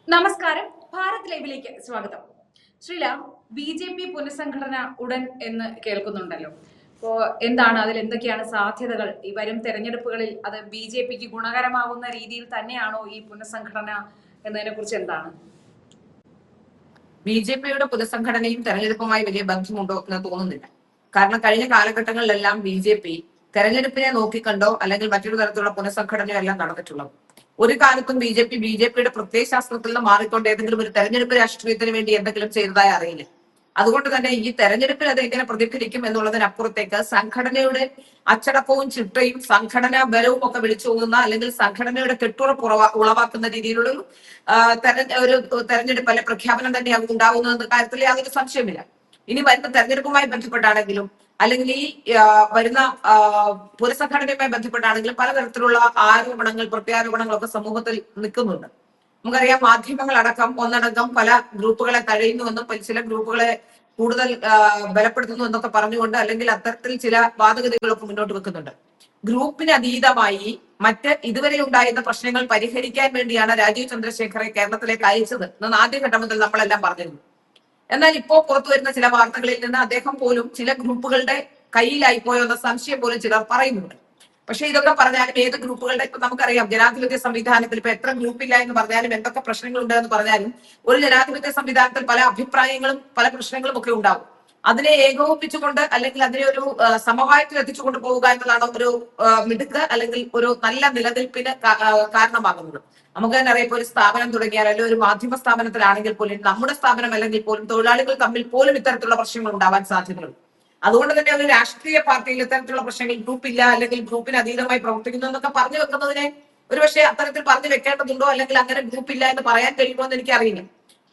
നമസ്കാരം. ഭാരത് ലൈവിലേക്ക് സ്വാഗതം. ശ്രീല, ബി.ജെ.പി. പുനഃസംഘടന ഉടൻ എന്ന് കേൾക്കുന്നുണ്ടല്ലോ. അപ്പോ എന്താണ് അതിൽ എന്തൊക്കെയാണ് സാധ്യതകൾ? ഈ വരും തെരഞ്ഞെടുപ്പുകളിൽ അത് ബി.ജെ.പിക്ക് ഗുണകരമാകുന്ന രീതിയിൽ തന്നെയാണോ ഈ പുനഃസംഘടന എന്നതിനെ കുറിച്ച് എന്താണ്? ബി.ജെ.പിയുടെ പുനഃസംഘടനയും തെരഞ്ഞെടുപ്പുമായി വലിയ ബന്ധമുണ്ടോ എന്ന് തോന്നുന്നില്ല. കാരണം കഴിഞ്ഞ കാലഘട്ടങ്ങളിലെല്ലാം ബി.ജെ.പി തെരഞ്ഞെടുപ്പിനെ നോക്കിക്കണ്ടോ അല്ലെങ്കിൽ മറ്റൊരു തരത്തിലുള്ള പുനഃസംഘടനയോ എല്ലാം നടന്നിട്ടുള്ളത്. ഒരു കാലത്തും ബി.ജെ.പിയുടെ പ്രത്യയശാസ്ത്രത്തിൽ നിന്ന് മാറിക്കൊണ്ട് ഏതെങ്കിലും ഒരു തെരഞ്ഞെടുപ്പ് രാഷ്ട്രീയത്തിന് വേണ്ടി എന്തെങ്കിലും ചെയ്തതായി അറിയില്ല. അതുകൊണ്ട് തന്നെ ഈ തെരഞ്ഞെടുപ്പിൽ അത് എങ്ങനെ പ്രതിഫലിക്കും എന്നുള്ളതിനപ്പുറത്തേക്ക് സംഘടനയുടെ അച്ചടക്കവും ചിട്ടയും സംഘടനാ ബലവും ഒക്കെ വിളിച്ചോതുന്ന അല്ലെങ്കിൽ സംഘടനയുടെ കെട്ടുറപ്പ് ഉളവാക്കുന്ന രീതിയിലുള്ള ഒരു തെരഞ്ഞെടുപ്പ് അല്ലെ പ്രഖ്യാപനം തന്നെയാണ് ഉണ്ടാകുന്ന കാര്യത്തിൽ യാതൊരു സംശയമില്ല. ഇനി വരുന്ന തെരഞ്ഞെടുപ്പുമായി ബന്ധപ്പെട്ടാണെങ്കിലും അല്ലെങ്കിൽ ഈ വരുന്ന പുനഃസംഘടനയുമായി ബന്ധപ്പെട്ടാണെങ്കിലും പലതരത്തിലുള്ള ആരോപണങ്ങൾ പ്രത്യാരോപണങ്ങളൊക്കെ സമൂഹത്തിൽ നിൽക്കുന്നുണ്ട്. നമുക്കറിയാം, മാധ്യമങ്ങളടക്കം ഒന്നടങ്കം പല ഗ്രൂപ്പുകളെ തഴയുന്നുവെന്നും ചില ഗ്രൂപ്പുകളെ കൂടുതൽ ബലപ്പെടുത്തുന്നു എന്നൊക്കെ പറഞ്ഞുകൊണ്ട് അല്ലെങ്കിൽ അത്തരത്തിൽ ചില വാദഗതികളൊക്കെ മുന്നോട്ട് വെക്കുന്നുണ്ട്. ഗ്രൂപ്പിന് അതീതമായി മറ്റ് ഇതുവരെ ഉണ്ടായിരുന്ന പ്രശ്നങ്ങൾ പരിഹരിക്കാൻ വേണ്ടിയാണ് രാജീവ് ചന്ദ്രശേഖറെ കേരളത്തിലേക്ക് അയച്ചത് എന്ന് ആദ്യഘട്ടം മുതൽ നമ്മളെല്ലാം പറഞ്ഞിരുന്നു. എന്നാൽ ഇപ്പോ പുറത്തു വരുന്ന ചില വാർത്തകളിൽ നിന്ന് അദ്ദേഹം പോലും ചില ഗ്രൂപ്പുകളുടെ കയ്യിലായിപ്പോയോ എന്ന സംശയം പോലും ചിലർ പറയുന്നുണ്ട്. പക്ഷെ ഇതൊക്കെ പറഞ്ഞാലും ഏത് ഗ്രൂപ്പുകളുടെ ഇപ്പൊ നമുക്കറിയാം, ജനാധിപത്യ സംവിധാനത്തിൽ ഇപ്പൊ എത്ര ഗ്രൂപ്പില്ല എന്ന് പറഞ്ഞാലും എന്തൊക്കെ പ്രശ്നങ്ങളുണ്ട് എന്ന് പറഞ്ഞാലും ഒരു ജനാധിപത്യ സംവിധാനത്തിൽ പല അഭിപ്രായങ്ങളും പല പ്രശ്നങ്ങളും ഒക്കെ ഉണ്ടാവും. അതിനെ ഏകോപിപ്പിച്ചുകൊണ്ട് അല്ലെങ്കിൽ അതിനെ ഒരു സമവായത്തിൽ എത്തിച്ചുകൊണ്ട് പോവുക എന്നതാണ് ഒരു മിടുക്ക് അല്ലെങ്കിൽ ഒരു നല്ല നിലനിൽപ്പിന് കാരണമാകുന്നത്. നമുക്ക് തന്നെ അറിയാം, ഇപ്പൊ ഒരു സ്ഥാപനം തുടങ്ങിയാൽ അല്ലെങ്കിൽ ഒരു മാധ്യമ സ്ഥാപനത്തിലാണെങ്കിൽ പോലും നമ്മുടെ സ്ഥാപനം അല്ലെങ്കിൽ പോലും തൊഴിലാളികൾ തമ്മിൽ പോലും ഇത്തരത്തിലുള്ള പ്രശ്നങ്ങൾ ഉണ്ടാവാൻ സാധ്യതയുണ്ട്. അതുകൊണ്ട് തന്നെ ഒരു രാഷ്ട്രീയ പാർട്ടിയിൽ ഇത്തരത്തിലുള്ള പ്രശ്നങ്ങൾ ഗ്രൂപ്പില്ല അല്ലെങ്കിൽ ഗ്രൂപ്പിന് അതീതമായി പ്രവർത്തിക്കുന്നു എന്നൊക്കെ പറഞ്ഞു വെക്കുന്നതിനെ ഒരുപക്ഷെ അത്തരത്തിൽ പറഞ്ഞു വെക്കേണ്ടതുണ്ടോ അല്ലെങ്കിൽ അങ്ങനെ ഗ്രൂപ്പില്ല എന്ന് പറയാൻ കഴിയുമോ എന്ന് എനിക്കറിയില്ല.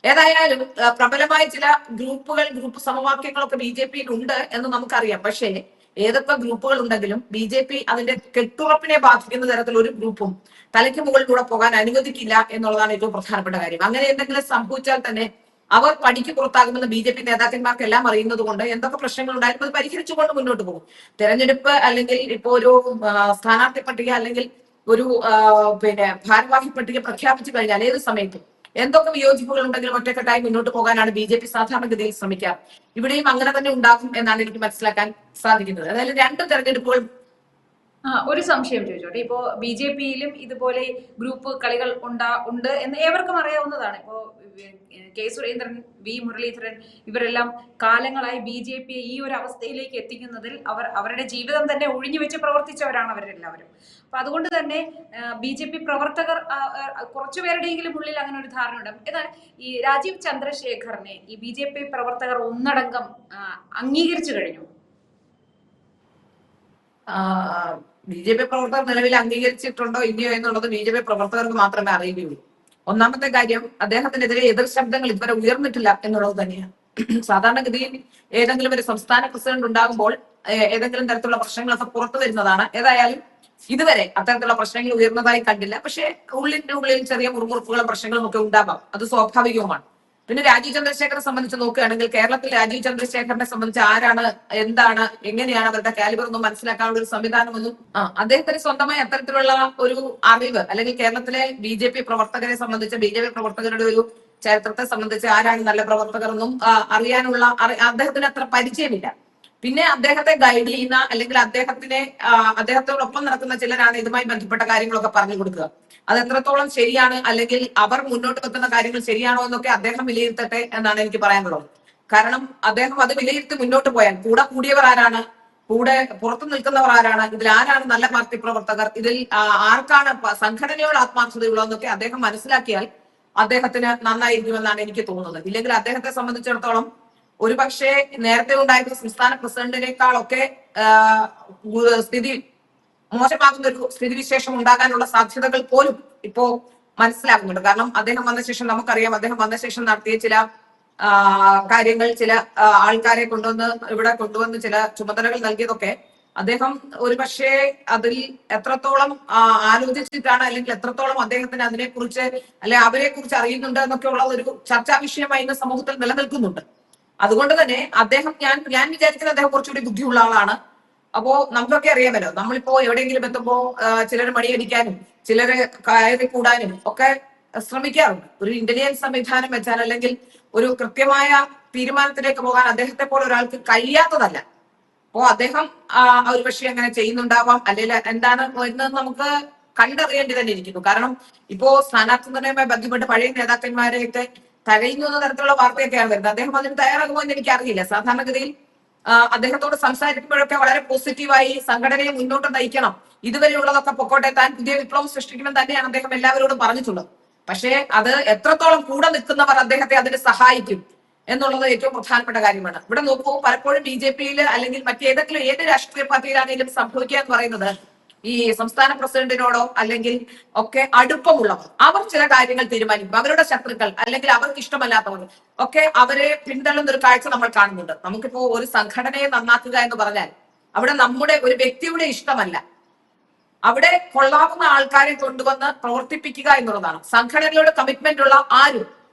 ഏതായാലും പ്രബലമായ ചില ഗ്രൂപ്പ് സമവാക്യങ്ങളൊക്കെ ബി.ജെ.പിയിൽ ഉണ്ട് എന്ന് നമുക്കറിയാം. പക്ഷേ ഏതൊക്കെ ഗ്രൂപ്പുകൾ ഉണ്ടെങ്കിലും ബി.ജെ.പി അതിന്റെ കെട്ടുറപ്പിനെ ബാധിക്കുന്ന തരത്തിൽ ഒരു ഗ്രൂപ്പും തലയ്ക്ക് മുകളിലൂടെ പോകാൻ അനുവദിക്കില്ല എന്നുള്ളതാണ് ഏറ്റവും പ്രധാനപ്പെട്ട കാര്യം. അങ്ങനെ എന്തെങ്കിലും സംഭവിച്ചാൽ തന്നെ അവർ പടിക്ക് പുറത്താകുമെന്ന് ബി.ജെ.പി നേതാക്കന്മാർക്കെല്ലാം അറിയുന്നത് കൊണ്ട് എന്തൊക്കെ പ്രശ്നങ്ങൾ ഉണ്ടായാലും അത് പരിഹരിച്ചുകൊണ്ട് മുന്നോട്ട് പോകും. തെരഞ്ഞെടുപ്പ് അല്ലെങ്കിൽ ഇപ്പോ ഒരു സ്ഥാനാർത്ഥി പട്ടിക അല്ലെങ്കിൽ ഒരു ഭാരവാഹി പട്ടിക പ്രഖ്യാപിച്ചു കഴിഞ്ഞാൽ ഏത് സമയത്തും എന്തൊക്കെ വിയോജിപ്പുകൾ ഉണ്ടെങ്കിലും ഒറ്റക്കെട്ടായി മുന്നോട്ട് പോകാനാണ് ബി.ജെ.പി സാധാരണഗതിയിൽ ശ്രമിക്കാറ്. ഇവിടെയും അങ്ങനെ തന്നെ ഉണ്ടാകും എന്നാണ് എനിക്ക് മനസ്സിലാക്കാൻ സാധിക്കുന്നത്. അതായത് രണ്ട് തെരഞ്ഞെടുപ്പുകൾ. ഒരു സംശയം ചോദിച്ചോട്ടെ. ഇപ്പോ ബി.ജെ.പിയിലും ഇതുപോലെ ഗ്രൂപ്പ് കളികൾ ഉണ്ട് എന്ന് ഏവർക്കും അറിയാവുന്നതാണ്. ഇപ്പോ കെ സുരേന്ദ്രൻ, വി മുരളീധരൻ ഇവരെല്ലാം കാലങ്ങളായി ബി.ജെ.പിയെ ഈ ഒരു അവസ്ഥയിലേക്ക് എത്തിക്കുന്നതിൽ അവരുടെ ജീവിതം തന്നെ ഒഴിഞ്ഞു വെച്ച് പ്രവർത്തിച്ചവരാണ് അവരെല്ലാവരും. അപ്പൊ അതുകൊണ്ട് തന്നെ ബി.ജെ.പി പ്രവർത്തകർ കുറച്ചുപേരുടെയെങ്കിലും ഉള്ളിൽ അങ്ങനെ ഒരു ധാരണയുണ്ട്. എന്നാൽ ഈ രാജീവ് ചന്ദ്രശേഖറിനെ ഈ ബി.ജെ.പി പ്രവർത്തകർ ഒന്നടങ്കം അംഗീകരിച്ചു കഴിഞ്ഞു. ബി.ജെ.പി പ്രവർത്തകർ നിലവിൽ അംഗീകരിച്ചിട്ടുണ്ടോ ഇല്ലയോ എന്നുള്ളത് ബി.ജെ.പി പ്രവർത്തകർക്ക് മാത്രമേ അറിയുകയുള്ളൂ. ഒന്നാമത്തെ കാര്യം, അദ്ദേഹത്തിനെതിരെ എതിർ ശബ്ദങ്ങൾ ഇതുവരെ ഉയർന്നിട്ടില്ല എന്നുള്ളത് തന്നെയാണ്. സാധാരണഗതിയിൽ ഏതെങ്കിലും ഒരു സംസ്ഥാന പ്രസിഡന്റ് ഉണ്ടാകുമ്പോൾ ഏതെങ്കിലും തരത്തിലുള്ള പ്രശ്നങ്ങളൊക്കെ പുറത്തു വരുന്നതാണ്. ഏതായാലും ഇതുവരെ അത്തരത്തിലുള്ള പ്രശ്നങ്ങൾ ഉയർന്നതായി കണ്ടില്ല. പക്ഷേ ഉള്ളിന്റെ ഉള്ളിൽ ചെറിയ മുറുമുറുപ്പുകളും പ്രശ്നങ്ങളും ഒക്കെ ഉണ്ടാവാം, അത് സ്വാഭാവികവുമാണ്. പിന്നെ രാജീവ് ചന്ദ്രശേഖരനെ സംബന്ധിച്ച് നോക്കുകയാണെങ്കിൽ കേരളത്തിൽ രാജീവ് ചന്ദ്രശേഖരനെ സംബന്ധിച്ച് ആരാണ്, എന്താണ്, എങ്ങനെയാണ് അവരുടെ കാലിബർ ഒന്നും മനസ്സിലാക്കാനുള്ള ഒരു സംവിധാനമൊന്നും അദ്ദേഹത്തിന് സ്വന്തമായി അത്തരത്തിലുള്ള ഒരു അറിവ് അല്ലെങ്കിൽ കേരളത്തിലെ ബി.ജെ.പി പ്രവർത്തകരെ സംബന്ധിച്ച് ബി.ജെ.പി പ്രവർത്തകരുടെ ഒരു ചരിത്രത്തെ സംബന്ധിച്ച് ആരാണ് നല്ല പ്രവർത്തകർ എന്നും അറിയാനുള്ള അദ്ദേഹത്തിന് അത്ര പരിചയമില്ല. പിന്നെ അദ്ദേഹത്തെ ഗൈഡ് ചെയ്യുന്ന അല്ലെങ്കിൽ അദ്ദേഹത്തോടൊപ്പം നടക്കുന്ന ചിലരാണ് ഇതുമായി ബന്ധപ്പെട്ട കാര്യങ്ങളൊക്കെ പറഞ്ഞു കൊടുക്കുക. അത് എത്രത്തോളം ശരിയാണ് അല്ലെങ്കിൽ അവർ മുന്നോട്ട് വെക്കുന്ന കാര്യങ്ങൾ ശരിയാണോ എന്നൊക്കെ അദ്ദേഹം വിലയിരുത്തട്ടെ എന്നാണ് എനിക്ക് പറയാനുള്ളത്. കാരണം അദ്ദേഹം അത് വിലയിരുത്തി മുന്നോട്ട് പോയാൽ കൂടെ കൂടിയവർ ആരാണ്, കൂടെ പുറത്തു നിൽക്കുന്നവർ ആരാണ്, ഇതിൽ ആരാണ് നല്ല പാർട്ടി പ്രവർത്തകർ, ഇതിൽ ആർക്കാണ് സംഘടനയോട് ആത്മാർത്ഥതയുള്ളതെന്നൊക്കെ അദ്ദേഹം മനസ്സിലാക്കിയാൽ അദ്ദേഹത്തിന് നന്നായിരിക്കുമെന്നാണ് എനിക്ക് തോന്നുന്നത്. ഇല്ലെങ്കിൽ അദ്ദേഹത്തെ സംബന്ധിച്ചിടത്തോളം ഒരുപക്ഷെ നേരത്തെ ഉണ്ടായിരുന്ന സംസ്ഥാന പ്രസിഡന്റിനേക്കാളൊക്കെ സ്ഥിതി മോശമാകുന്ന ഒരു സ്ഥിതിവിശേഷം ഉണ്ടാകാനുള്ള സാധ്യതകൾ പോലും ഇപ്പോ മനസ്സിലാകുന്നുണ്ട്. കാരണം അദ്ദേഹം വന്ന ശേഷം നമുക്കറിയാം, അദ്ദേഹം വന്ന ശേഷം നടത്തിയ ചില കാര്യങ്ങൾ, ചില ആൾക്കാരെ കൊണ്ടുവന്ന് ചില ചുമതലകൾ നൽകിയതൊക്കെ അദ്ദേഹം ഒരുപക്ഷെ അതിൽ എത്രത്തോളം ആലോചിച്ചിട്ടാണ് അല്ലെങ്കിൽ എത്രത്തോളം അദ്ദേഹത്തിന് അതിനെക്കുറിച്ച് അല്ലെ അവരെ കുറിച്ച് അറിയുന്നുണ്ട് എന്നൊക്കെ ഉള്ള ഒരു ചർച്ചാ വിഷയമായി ഇന്ന് സമൂഹത്തിൽ നിലനിൽക്കുന്നുണ്ട്. അതുകൊണ്ട് തന്നെ ഞാൻ വിചാരിക്കുന്നത് അദ്ദേഹം കുറച്ചുകൂടി ബുദ്ധിയുള്ള ആളാണ്. അപ്പോ നമുക്കൊക്കെ അറിയാമല്ലോ, നമ്മളിപ്പോ എവിടെയെങ്കിലും എത്തുമ്പോ ചിലർ മണിയടിക്കാനും ചിലര് കയറി കൂടാനും ഒക്കെ ശ്രമിക്കാറുണ്ട്. ഒരു ഇന്റലിജൻസ് സംവിധാനം വെച്ചാൽ അല്ലെങ്കിൽ ഒരു കൃത്യമായ തീരുമാനത്തിലേക്ക് പോകാൻ അദ്ദേഹത്തെ പോലെ ഒരാൾക്ക് കഴിയാത്തതല്ല. അപ്പോ അദ്ദേഹം ഒരു പക്ഷേ അങ്ങനെ ചെയ്യുന്നുണ്ടാവാം, അല്ലെങ്കിൽ എന്താണ് എന്ന് നമുക്ക് കണ്ടറിയേണ്ടി തന്നെ ഇരിക്കുന്നു. കാരണം ഇപ്പോ സ്ഥാനാർത്ഥി നിർണയവുമായി ബന്ധപ്പെട്ട് പഴയ നേതാക്കന്മാരെയൊക്കെ തഴയുന്ന തരത്തിലുള്ള വാർത്തയൊക്കെയാണ് വരുന്നത്. അദ്ദേഹം അതിന് തയ്യാറാകുമോ എന്ന് എനിക്കറിയില്ല. സാധാരണഗതിയിൽ അദ്ദേഹത്തോട് സംസാരിക്കുമ്പോഴൊക്കെ വളരെ പോസിറ്റീവായി സംഘടനയെ മുന്നോട്ട് നയിക്കണം, ഇതുവരെയുള്ളതൊക്കെ പൊക്കോട്ടെ, താൻ പുതിയ വിപ്ലവം സൃഷ്ടിക്കണം തന്നെയാണ് അദ്ദേഹം എല്ലാവരോടും പറഞ്ഞിട്ടുള്ളത്. പക്ഷേ അത് എത്രത്തോളം കൂടെ നിൽക്കുന്നവർ അദ്ദേഹത്തെ അതിന് സഹായിക്കും എന്നുള്ളത് ഏറ്റവും പ്രധാനപ്പെട്ട കാര്യമാണ്. ഇവിടെ നോക്കൂ, പലപ്പോഴും BJP-യിൽ അല്ലെങ്കിൽ മറ്റേതെങ്കിലും ഏത് രാഷ്ട്രീയ പാർട്ടിയിലാണെങ്കിലും സംഭവിക്കുക എന്ന് പറയുന്നത്, ഈ സംസ്ഥാന പ്രസിഡന്റിനോടോ അല്ലെങ്കിൽ ഒക്കെ അടുപ്പമുള്ളവർ അവർ ചില കാര്യങ്ങൾ തീരുമാനിക്കും. അവരുടെ ശത്രുക്കൾ അല്ലെങ്കിൽ അവർക്ക് ഇഷ്ടമല്ലാത്തവർ ഒക്കെ അവരെ പിന്തള്ളുന്ന ഒരു കാഴ്ച നമ്മൾ കാണുന്നുണ്ട്. നമുക്കിപ്പോ ഒരു സംഘടനയെ നന്നാക്കുക എന്ന് പറഞ്ഞാൽ അവിടെ നമ്മുടെ ഒരു വ്യക്തിയുടെ ഇഷ്ടമല്ല, അവിടെ കൊള്ളാവുന്ന ആൾക്കാരെ കൊണ്ടുവന്ന് പ്രവർത്തിപ്പിക്കുക എന്നുള്ളതാണ്. സംഘടനയോട് കമ്മിറ്റ്മെന്റ് ഉള്ള ആരും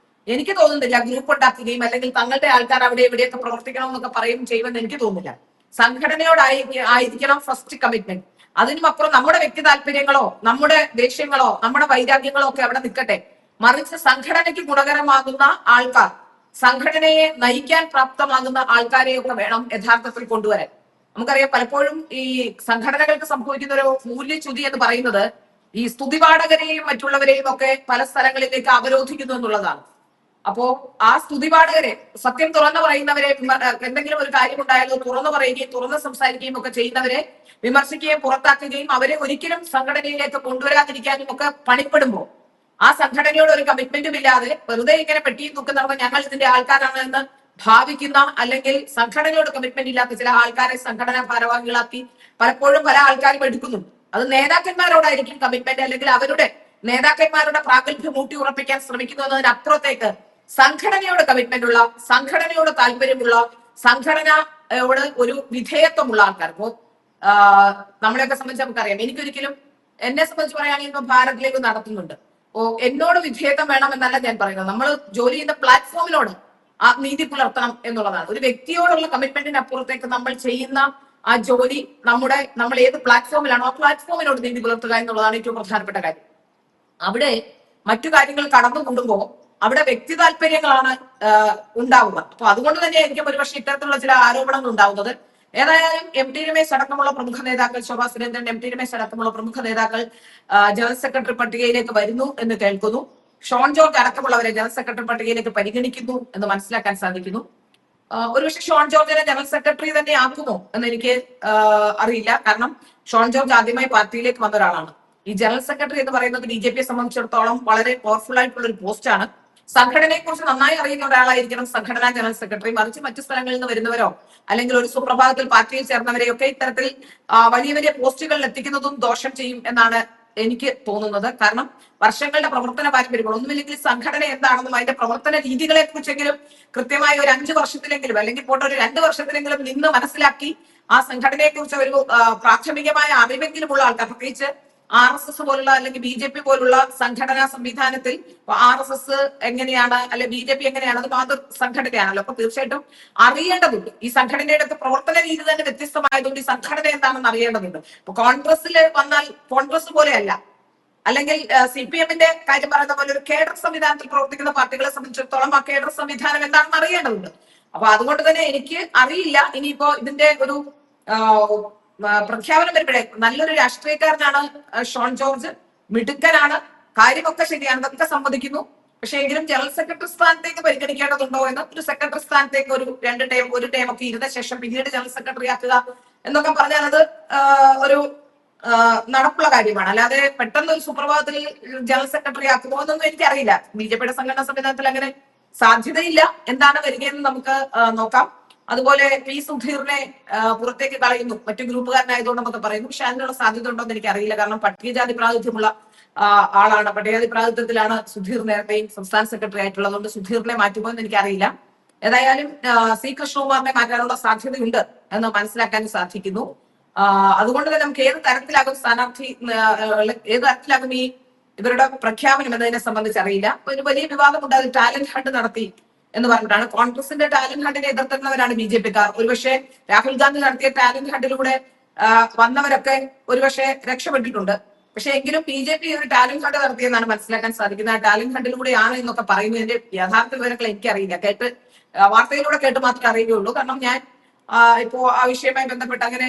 എനിക്ക് തോന്നുന്നില്ല ഗ്രൂപ്പ് ഉണ്ടാക്കുകയും അല്ലെങ്കിൽ തങ്ങളുടെ ആൾക്കാർ അവിടെ എവിടെയൊക്കെ പ്രവർത്തിക്കണം എന്നൊക്കെ പറയും ചെയ്യുമെന്ന് എനിക്ക് തോന്നുന്നില്ല. സംഘടനയോടായിരിക്കണം ഫസ്റ്റ് കമ്മിറ്റ്മെന്റ്. അതിനുമപ്പുറം നമ്മുടെ വ്യക്തി താല്പര്യങ്ങളോ നമ്മുടെ ദേഷ്യങ്ങളോ നമ്മുടെ വൈരാഗ്യങ്ങളോ ഒക്കെ അവിടെ നിൽക്കട്ടെ. മറിച്ച് സംഘടനയ്ക്ക് ഗുണകരമാകുന്ന ആൾക്കാർ, സംഘടനയെ നയിക്കാൻ പ്രാപ്തമാകുന്ന ആൾക്കാരെയൊക്കെ വേണം യഥാർത്ഥത്തിൽ കൊണ്ടുവരാൻ. നമുക്കറിയാം പലപ്പോഴും ഈ സംഘടനകൾക്ക് സംഭവിക്കുന്ന ഒരു മൂല്യച്യുതി എന്ന് പറയുന്നത് ഈ സ്തുതിപാഠകരെയും മറ്റുള്ളവരെയും ഒക്കെ പല സ്ഥലങ്ങളിലേക്ക് അവരോധിക്കുന്നു എന്നുള്ളതാണ്. അപ്പോ ആ സ്തുതിപാഠകരെ, സത്യം തുറന്നു പറയുന്നവരെ, എന്തെങ്കിലും ഒരു കാര്യം ഉണ്ടായാലോ തുറന്നു പറയുകയും തുറന്ന് സംസാരിക്കുകയും ഒക്കെ ചെയ്യുന്നവരെ വിമർശിക്കുകയും പുറത്താക്കുകയും അവരെ ഒരിക്കലും സംഘടനയിലേക്ക് കൊണ്ടുവരാതിരിക്കാനും ഒക്കെ പണിപ്പെടുമ്പോൾ ആ സംഘടനയോട് ഒരു കമ്മിറ്റ്മെന്റും ഇല്ലാതെ വെറുതെ ഇങ്ങനെ പെട്ടിയും തൂക്കി നടന്ന ഞങ്ങൾ ഇതിന്റെ ആൾക്കാരാണ് എന്ന് ഭാവിക്കുന്ന അല്ലെങ്കിൽ സംഘടനയോട് കമ്മിറ്റ്മെന്റ് ഇല്ലാത്ത ചില ആൾക്കാരെ സംഘടനാ ഭാരവാഹികളാക്കി പലപ്പോഴും പല ആൾക്കാരും എടുക്കുന്നു. അത് നേതാക്കന്മാരോടായിരിക്കും കമ്മിറ്റ്മെന്റ്, അല്ലെങ്കിൽ അവരുടെ നേതാക്കന്മാരുടെ പ്രാഗൽഭ്യം ഊട്ടി ഉറപ്പിക്കാൻ ശ്രമിക്കുന്നു എന്നതിനപ്പുറത്തേക്ക് സംഘടനയോട് കമ്മിറ്റ്മെന്റ് ഉള്ള, സംഘടനയോട് താല്പര്യമുള്ള, സംഘടനയോട് ഒരു വിധേയത്വമുള്ള ആൾക്കാർ. ഇപ്പോ നമ്മളെയൊക്കെ സംബന്ധിച്ച് നമുക്കറിയാം, എനിക്കൊരിക്കലും എന്നെ സംബന്ധിച്ച് പറയുകയാണെങ്കിൽ ഇപ്പൊ ഭാരതിലേക്ക് നടത്തുന്നുണ്ട്. എന്നോട് വിധേയത്വം വേണം എന്നല്ല ഞാൻ പറയുന്നത്. നമ്മൾ ജോലി ചെയ്യുന്ന പ്ലാറ്റ്ഫോമിനോട് ആ നീതി പുലർത്തണം എന്നുള്ളതാണ്. ഒരു വ്യക്തിയോടുള്ള കമ്മിറ്റ്മെന്റിന് അപ്പുറത്തേക്ക് നമ്മൾ ചെയ്യുന്ന ആ ജോലി നമ്മൾ ഏത് പ്ലാറ്റ്ഫോമിലാണോ ആ പ്ലാറ്റ്ഫോമിനോട് നീതി പുലർത്തുക എന്നുള്ളതാണ് ഏറ്റവും പ്രധാനപ്പെട്ട കാര്യം. അവിടെ മറ്റു കാര്യങ്ങൾ കടന്നുകൂടുമ്പോൾ അവിടെ വ്യക്തി താല്പര്യങ്ങളാണ് ഉണ്ടാവുക. അപ്പൊ അതുകൊണ്ട് തന്നെ ആയിരിക്കും ഒരുപക്ഷെ ഇത്തരത്തിലുള്ള ചില ആരോപണങ്ങൾ ഉണ്ടാവുന്നത്. ഏതായാലും MT രമേശ് അടക്കമുള്ള പ്രമുഖ നേതാക്കൾ, ശോഭാ സുരേന്ദ്രൻ, MT രമേശ് അടക്കമുള്ള പ്രമുഖ നേതാക്കൾ ജനറൽ സെക്രട്ടറി പട്ടികയിലേക്ക് വരുന്നു എന്ന് കേൾക്കുന്നു. ഷോൺ ജോർജ് അടക്കമുള്ളവരെ ജനറൽ സെക്രട്ടറി പട്ടികയിലേക്ക് പരിഗണിക്കുന്നു എന്ന് മനസ്സിലാക്കാൻ സാധിക്കുന്നു. ഒരുപക്ഷെ ഷോൺ ജോർജിനെ ജനറൽ സെക്രട്ടറി തന്നെ ആക്കുമോ എന്ന് എനിക്ക് അറിയില്ല. കാരണം ഷോൺ ജോർജ് ആദ്യമായി പാർട്ടിയിലേക്ക് വന്ന ഒരാളാണ്. ഈ ജനറൽ സെക്രട്ടറി എന്ന് പറയുന്നത് BJP-യെ സംബന്ധിച്ചിടത്തോളം വളരെ പവർഫുൾ ആയിട്ടുള്ള ഒരു പോസ്റ്റാണ്. സംഘടനയെ കുറിച്ച് നന്നായി അറിയുന്ന ഒരാളായിരിക്കണം സംഘടനാ ജനറൽ സെക്രട്ടറി. മറിച്ച് മറ്റു സ്ഥലങ്ങളിൽ നിന്ന് വരുന്നവരോ അല്ലെങ്കിൽ ഒരു സുപ്രഭാതത്തിൽ പാർട്ടിയിൽ ചേർന്നവരെയൊക്കെ ഇത്തരത്തിൽ വലിയ വലിയ പോസ്റ്റുകളിൽ എത്തിക്കുന്നതും ദോഷം ചെയ്യും എന്നാണ് എനിക്ക് തോന്നുന്നത്. കാരണം വർഷങ്ങളുടെ പ്രവർത്തന പാരമ്പര്യങ്ങൾ, ഒന്നുമില്ലെങ്കിൽ സംഘടന എന്താണെന്നും അതിന്റെ പ്രവർത്തന രീതികളെ കുറിച്ചെങ്കിലും കൃത്യമായി ഒരു 5 വർഷത്തിലെങ്കിലും അല്ലെങ്കിൽ പോട്ടെ ഒരു 2 വർഷത്തിലെങ്കിലും നിന്ന് മനസ്സിലാക്കി ആ സംഘടനയെ കുറിച്ച് ഒരു പ്രാഥമികമായ അറിവെങ്കിലും ഉള്ള ആൾക്കാർ, പ്രത്യേകിച്ച് RSS പോലുള്ള അല്ലെങ്കിൽ BJP പോലുള്ള സംഘടനാ സംവിധാനത്തിൽ RSS എങ്ങനെയാണ് അല്ലെ BJP എങ്ങനെയാണ്, അത് മാതൃ സംഘടനയാണല്ലോ. അപ്പൊ തീർച്ചയായിട്ടും അറിയേണ്ടതുണ്ട്. ഈ സംഘടനയുടെ പ്രവർത്തന രീതി തന്നെ വ്യത്യസ്തമായതുകൊണ്ട് ഈ സംഘടന എന്താണെന്ന് അറിയേണ്ടതുണ്ട്. ഇപ്പൊ കോൺഗ്രസിൽ വന്നാൽ കോൺഗ്രസ് പോലെയല്ല, അല്ലെങ്കിൽ CPM-ന്റെ കാര്യം പറയുന്ന പോലെ ഒരു കേഡർ സംവിധാനത്തിൽ പ്രവർത്തിക്കുന്ന പാർട്ടികളെ സംബന്ധിച്ചിടത്തോളം ആ കേഡർ സംവിധാനം എന്താണെന്ന് അറിയേണ്ടതുണ്ട്. അപ്പൊ അതുകൊണ്ട് തന്നെ എനിക്ക് അറിയില്ല ഇനിയിപ്പോ ഇതിന്റെ ഒരു പ്രഖ്യാപനം വരുമ്പോഴേ. നല്ലൊരു രാഷ്ട്രീയക്കാരനാണ് ഷോൺ ജോർജ്, മിടുക്കനാണ്, കാര്യമൊക്കെ ശരിയാണ്, അതൊക്കെ സമ്മതിക്കുന്നു. പക്ഷെ എങ്കിലും ജനറൽ സെക്രട്ടറി സ്ഥാനത്തേക്ക് പരിഗണിക്കേണ്ടതുണ്ടോ എന്ന്, ഒരു സെക്രട്ടറി സ്ഥാനത്തേക്ക് ഒരു 2 ടേം 1 ടേം ഒക്കെ ഇരുന്ന ശേഷം പിന്നീട് ജനറൽ സെക്രട്ടറി ആക്കുക എന്നൊക്കെ പറഞ്ഞാൽ അത് ഒരു നടപ്പുള്ള കാര്യമാണ്. അല്ലാതെ പെട്ടെന്ന് ഒരു സുപ്രഭാതത്തിൽ ജനറൽ സെക്രട്ടറി ആക്കുമോ എന്നൊന്നും എനിക്കറിയില്ല. BJP-യുടെ സംഘടനാ സംവിധാനത്തിൽ അങ്ങനെ സാധ്യതയില്ല. എന്താണ് വരികയെന്ന് നമുക്ക് നോക്കാം. അതുപോലെ P. സുധീറിനെ പുറത്തേക്ക് കളയുന്നു, മറ്റു ഗ്രൂപ്പുകാരനായതുകൊണ്ട് നമുക്ക് പറയുന്നു. പക്ഷെ അതിനുള്ള സാധ്യത ഉണ്ടോ എന്ന് എനിക്കറിയില്ല. കാരണം പട്ടികജാതി പ്രാതിനിധ്യമുള്ള ആളാണ്. പട്ടികജാതി പ്രാതിനിധ്യത്തിലാണ് സുധീർ നേരത്തെയും സംസ്ഥാന സെക്രട്ടറി ആയിട്ടുള്ളത്. അതുകൊണ്ട് സുധീറിനെ മാറ്റുമോ എന്ന് എനിക്കറിയില്ല. ഏതായാലും C. കൃഷ്ണകുമാറിനെ മാറ്റാനുള്ള സാധ്യതയുണ്ട് എന്ന് മനസ്സിലാക്കാൻ സാധിക്കുന്നു. അതുകൊണ്ട് തന്നെ നമുക്ക് ഏത് തരത്തിലാകും സ്ഥാനാർത്ഥി, ഏത് തരത്തിലാകും ഈ ഇവരുടെ പ്രഖ്യാപനം എന്നതിനെ സംബന്ധിച്ച് അറിയില്ല. ഒരു വലിയ വിവാദം ഉണ്ടായത് ടാലന്റ് ഹണ്ട് നടത്തി എന്ന് പറഞ്ഞിട്ടാണ്. കോൺഗ്രസിന്റെ ടാലന്റ് ഹണ്ടിനെ എതിർത്തുന്നവരാണ് BJP-ക്കാർ. ഒരുപക്ഷെ രാഹുൽ ഗാന്ധി നടത്തിയ ടാലന്റ് ഹണ്ടിലൂടെ വന്നവരൊക്കെ ഒരുപക്ഷെ രക്ഷപ്പെട്ടിട്ടുണ്ട്. പക്ഷെ എങ്കിലും BJP ഒരു ടാലന്റ് ഹണ്ട് നടത്തിയെന്നാണ് മനസ്സിലാക്കാൻ സാധിക്കുന്നത്. ആ ടാലന്റ് ഹണ്ടിലൂടെയാണ് എന്നൊക്കെ പറയുന്നതിന്റെ യഥാർത്ഥ വിവരങ്ങൾ എനിക്കറിയില്ല. വാർത്തയിലൂടെ കേട്ട് മാത്രമേ അറിയുകയുള്ളൂ. കാരണം ഞാൻ ഇപ്പോ ആ വിഷയവുമായി ബന്ധപ്പെട്ട് അങ്ങനെ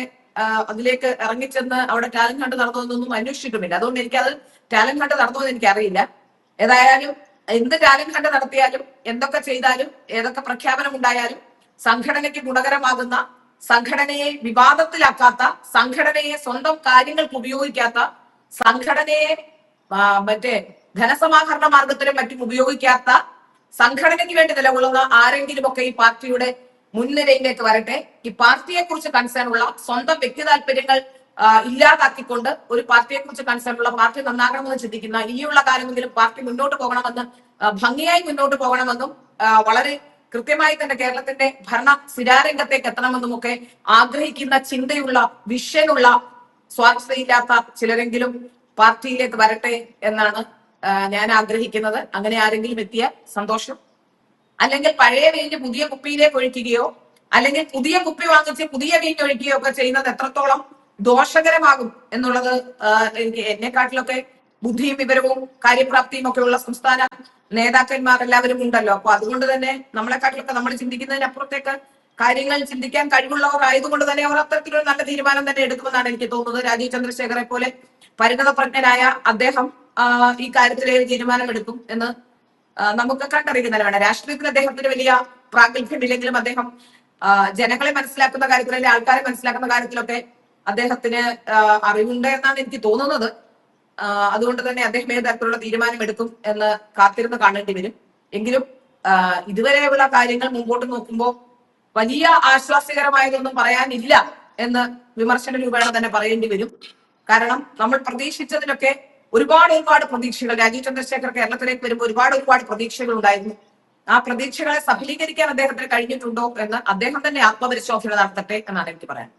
അതിലേക്ക് ഇറങ്ങിച്ചെന്ന് അവിടെ ടാലന്റ് ഹണ്ട് നടന്നതെന്നൊന്നും അന്വേഷിച്ചിട്ടുമില്ല. അതുകൊണ്ട് എനിക്കത് ടാലന്റ് ഹണ്ട് നടന്നതെന്ന് എനിക്കറിയില്ല. ഏതായാലും എന്ത് ടാലന്റ് ഹണ്ട് നടത്തിയാലും എന്തൊക്കെ ചെയ്താലും ഏതൊക്കെ പ്രഖ്യാപനം ഉണ്ടായാലും സംഘടനയ്ക്ക് ഗുണകരമാകുന്ന, സംഘടനയെ വിവാദത്തിലാക്കാത്ത, സംഘടനയെ സ്വന്തം കാര്യങ്ങൾക്ക് ഉപയോഗിക്കാത്ത, സംഘടനയെ മറ്റേ ധനസമാഹരണ മാർഗത്തിലും മറ്റും ഉപയോഗിക്കാത്ത, സംഘടനയ്ക്ക് വേണ്ടി നിലകൊള്ളുന്ന ആരെങ്കിലുമൊക്കെ ഈ പാർട്ടിയുടെ മുൻനിരയിലേക്ക് വരട്ടെ. ഈ പാർട്ടിയെ കുറിച്ച് കൺസേൺ ഉള്ള, സ്വന്തം വ്യക്തി താല്പര്യങ്ങൾ ഇല്ലാതാക്കിക്കൊണ്ട് ഒരു പാർട്ടിയെ കുറിച്ച് കൺസേൺ ഉള്ള, പാർട്ടി നന്നാകണമെന്ന് ചിന്തിക്കുന്ന, ഇനിയുള്ള കാലമെങ്കിലും പാർട്ടി മുന്നോട്ട് പോകണമെന്ന്, ഭംഗിയായി മുന്നോട്ട് പോകണമെന്നും വളരെ കൃത്യമായി തന്നെ കേരളത്തിന്റെ ഭരണ സ്ഥിരാരംഗത്തേക്ക് എത്തണമെന്നും ഒക്കെ ആഗ്രഹിക്കുന്ന, ചിന്തയുള്ള, വിഷനുള്ള, സ്വാർത്ഥതയില്ലാത്ത ചിലരെങ്കിലും പാർട്ടിയിലേക്ക് വരട്ടെ എന്നാണ് ഞാൻ ആഗ്രഹിക്കുന്നത്. അങ്ങനെ ആരെങ്കിലും എത്തിയ സന്തോഷം. അല്ലെങ്കിൽ പഴയ വീഞ്ഞ് പുതിയ കുപ്പിയിലേക്ക് ഒഴിക്കുകയോ അല്ലെങ്കിൽ പുതിയ കുപ്പി വാങ്ങിച്ച് പുതിയ വീഞ്ഞ് ഒഴിക്കുകയോ ഒക്കെ ചെയ്യുന്നത് എത്രത്തോളം ദോഷകരമാകും എന്നുള്ളത് എന്നെക്കാട്ടിലൊക്കെ ബുദ്ധിയും വിവരവും കാര്യപ്രാപ്തിയും ഒക്കെ ഉള്ള സംസ്ഥാന നേതാക്കന്മാർ എല്ലാവരും ഉണ്ടല്ലോ. അപ്പൊ അതുകൊണ്ട് തന്നെ നമ്മളെക്കാട്ടിലൊക്കെ നമ്മൾ ചിന്തിക്കുന്നതിനപ്പുറത്തേക്ക് കാര്യങ്ങൾ ചിന്തിക്കാൻ കഴിവുള്ളവർ ആയതുകൊണ്ട് തന്നെ അവർ അത്തരത്തിലൊരു നല്ല തീരുമാനം തന്നെ എടുക്കുമെന്നാണ് എനിക്ക് തോന്നുന്നത്. രാജീവ് ചന്ദ്രശേഖരെ പോലെ പരിണത പ്രജ്ഞനായ അദ്ദേഹം ഈ കാര്യത്തിൽ തീരുമാനം എടുക്കും എന്ന് നമുക്ക് കണ്ടറിയുന്നതാണ്. രാഷ്ട്രീയത്തിൽ അദ്ദേഹത്തിന് വലിയ പ്രാഗൽഭ്യമില്ലെങ്കിലും അദ്ദേഹം ജനങ്ങളെ മനസ്സിലാക്കുന്ന കാര്യത്തിൽ, അല്ലെങ്കിൽ ആൾക്കാരെ മനസ്സിലാക്കുന്ന കാര്യത്തിലൊക്കെ അദ്ദേഹത്തിന് അറിവുണ്ട് എന്നാണ് എനിക്ക് തോന്നുന്നത്. അതുകൊണ്ട് തന്നെ അദ്ദേഹം ഏത് തരത്തിലുള്ള തീരുമാനം എടുക്കും എന്ന് കാത്തിരുന്ന് കാണേണ്ടി വരും. എങ്കിലും ഇതുവരെയുള്ള കാര്യങ്ങൾ മുമ്പോട്ട് നോക്കുമ്പോൾ വലിയ ആശ്വാസകരമായതൊന്നും പറയാനില്ല എന്ന് വിമർശന രൂപേണ തന്നെ പറയേണ്ടി വരും. കാരണം നമ്മൾ പ്രതീക്ഷിച്ചതിലൊക്കെ ഒരുപാട് പ്രതീക്ഷകൾ, രാജീവ് ചന്ദ്രശേഖർ കേരളത്തിലേക്ക് വരുമ്പോൾ ഒരുപാട് പ്രതീക്ഷകൾ ഉണ്ടായിരുന്നു. ആ പ്രതീക്ഷകളെ സഫലീകരിക്കാൻ അദ്ദേഹത്തിന് കഴിഞ്ഞിട്ടുണ്ടോ എന്ന് അദ്ദേഹം തന്നെ ആത്മപരിശോധന നടത്തട്ടെ എന്നാണ് എനിക്ക് പറയാൻ.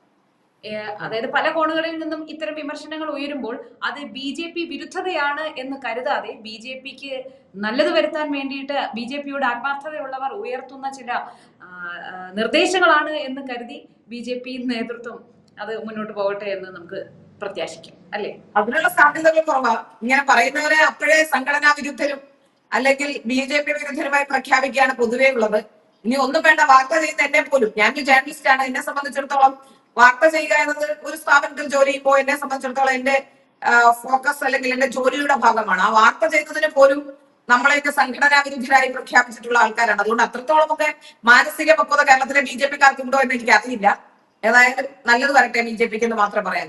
അതായത് പല കോണുകളിൽ നിന്നും ഇത്തരം വിമർശനങ്ങൾ ഉയരുമ്പോൾ അത് BJP വിരുദ്ധതയാണ് എന്ന് കരുതാതെ BJPക്ക് നല്ലത് വരുത്താൻ വേണ്ടിയിട്ട് BJPയുടെ ആത്മാർത്ഥതയുള്ളവർ ഉയർത്തുന്ന ചില നിർദ്ദേശങ്ങളാണ് എന്ന് കരുതി BJP നേതൃത്വം അത് മുന്നോട്ട് പോകട്ടെ എന്ന് നമുക്ക് പ്രത്യാശിക്കാം, അല്ലേ? അതിനുള്ള സാധ്യതകൾ കുറവാണ്. ഇങ്ങനെ പറയുന്നവരെ അപ്പോഴേ സംഘടനാ വിരുദ്ധരും അല്ലെങ്കിൽ BJP വിരുദ്ധരുമായി പ്രഖ്യാപിക്കുകയാണ് പൊതുവേ ഉള്ളത്. ഇനി ഒന്നും വേണ്ട, വാർത്ത ചെയ്യുന്ന എന്നെ പോലും, ഞാനൊരു ജേർണലിസ്റ്റ് ആണ്, എന്നെ സംബന്ധിച്ചിടത്തോളം വാർത്ത ചെയ്യുക എന്നത് ഒരു സ്ഥാപനത്തിൽ ജോലി ചെയ്യുമ്പോൾ എന്നെ സംബന്ധിച്ചിടത്തോളം എന്റെ ഫോക്കസ് അല്ലെങ്കിൽ എന്റെ ജോലിയുടെ ഭാഗമാണ്. ആ വാർത്ത ചെയ്യുന്നതിന് പോലും നമ്മളെയൊക്കെ സംഘടനാ വിരുദ്ധരായി പ്രഖ്യാപിച്ചിട്ടുള്ള ആൾക്കാരാണ്. അതുകൊണ്ട് അത്രത്തോളമൊക്കെ മാനസിക പക്വത കേരളത്തിലെ BJP-ക്കാർക്ക് ഉണ്ടോ എന്ന് എനിക്ക് അറിയില്ല. ഏതായാലും നല്ലത് വരട്ടെ BJP-ക്ക് എന്ന് മാത്രമേ പറയാൻ.